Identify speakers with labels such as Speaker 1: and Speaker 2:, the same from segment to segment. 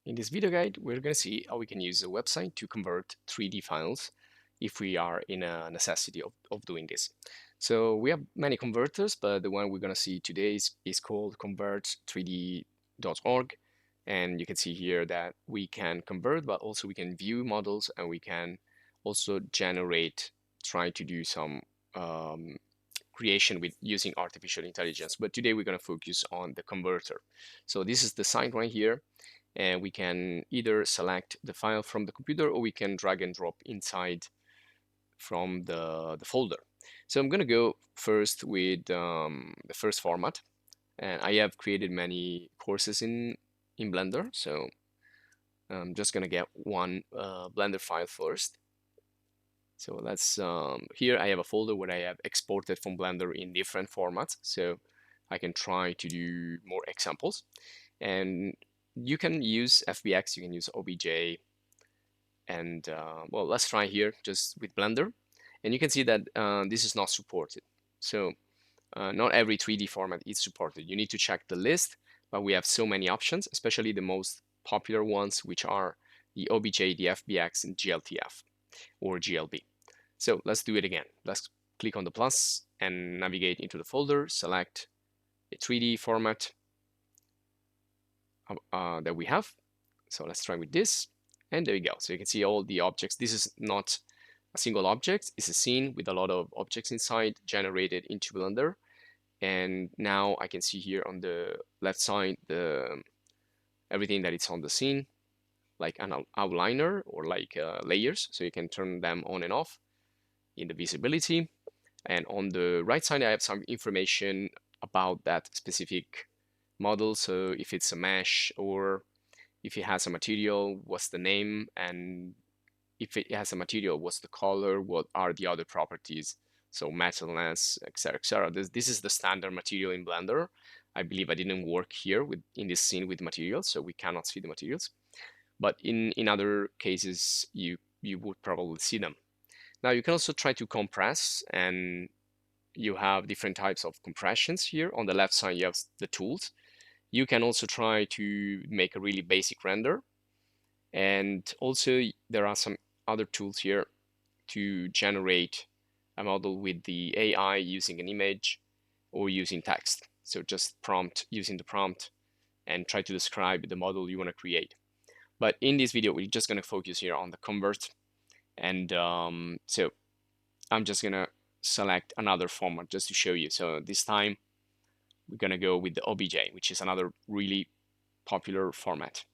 Speaker 1: In this video guide, we're going to see how we can use a website to convert 3D files if we are in a necessity of doing this. So we have many converters, but the one we're going to see today is called Convert3D.org. And you can see here that we can convert, but also we can view models, and we can also try to do some creation with using artificial intelligence. But today we're going to focus on the converter. So this is the site right here, and we can either select the file from the computer, or we can drag and drop inside from the folder. So I'm going to go first with the first format, and I have created many courses in Blender, so I'm just going to get one Blender file first. So let's here I have a folder where I have exported from Blender in different formats, so I can try to do more examples. And you can use FBX, you can use OBJ, and well, let's try here just with Blender. And you can see that this is not supported. So not every 3D format is supported. You need to check the list, but we have so many options, especially the most popular ones, which are the OBJ, the FBX, and Gltf or GLB. So let's do it again. Let's click on the plus and navigate into the folder, select a 3D format that we have. So let's try with this, and there you go. So you can see all the objects. This is not a single object, it's a scene with a lot of objects inside generated into Blender. And now I can see here on the left side everything that is on the scene, like an outliner or like layers, so you can turn them on and off in the visibility. And on the right side I have some information about that specific model, so if it's a mesh or if it has a material, what's the name, and if it has a material, what's the color, what are the other properties, so metalness, etc., etc. This is the standard material in Blender. I believe I didn't work here in this scene with materials, so we cannot see the materials. But in other cases, you would probably see them. Now you can also try to compress, and you have different types of compressions here. On the left side, you have the tools. You can also try to make a really basic render. And also there are some other tools here to generate a model with the AI using an image or using text. So just using the prompt and try to describe the model you want to create. But in this video, we're just going to focus here on the convert. And so I'm just going to select another format just to show you. So this time we're going to go with the OBJ, which is another really popular format.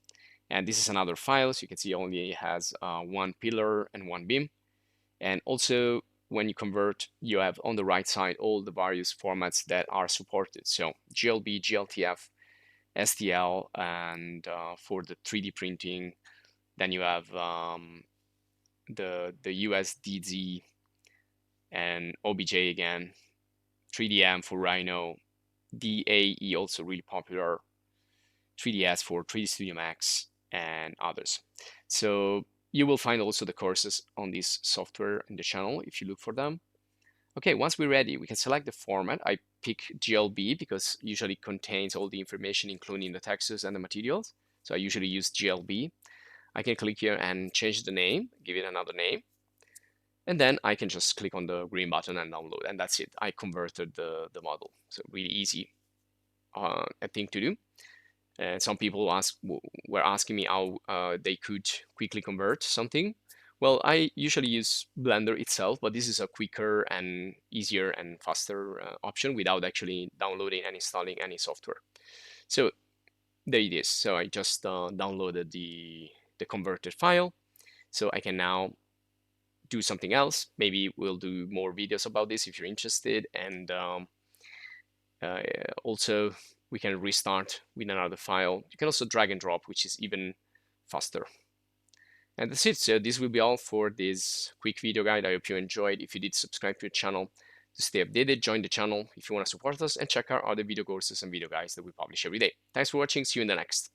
Speaker 1: And this is another file, so you can see only has one pillar and one beam. And also, when you convert, you have on the right side all the various formats that are supported. So GLB, GLTF, STL, and for the 3D printing, then you have the USDZ and OBJ again, 3DM for Rhino, DAE also really popular, 3ds for 3D Studio Max, and others. So you will find also the courses on this software in the channel if you look for them. Okay, once we're ready, we can select the format. I pick GLB because it usually contains all the information, including the textures and the materials. So I usually use GLB. I can click here and change the name, give it another name. And then I can just click on the green button and download, and that's it. I converted the model. So really easy thing to do. And some people were asking me how they could quickly convert something. Well, I usually use Blender itself, but this is a quicker and easier and faster option without actually downloading and installing any software. So there it is. So I just downloaded the converted file. So I can now do something else. Maybe we'll do more videos about this if you're interested. And also, we can restart with another file. You can also drag and drop, which is even faster. And that's it. So this will be all for this quick video guide. I hope you enjoyed. If you did, subscribe to the channel to stay updated. Join the channel if you want to support us, and check out other video courses and video guides that we publish every day. Thanks for watching. See you in the next.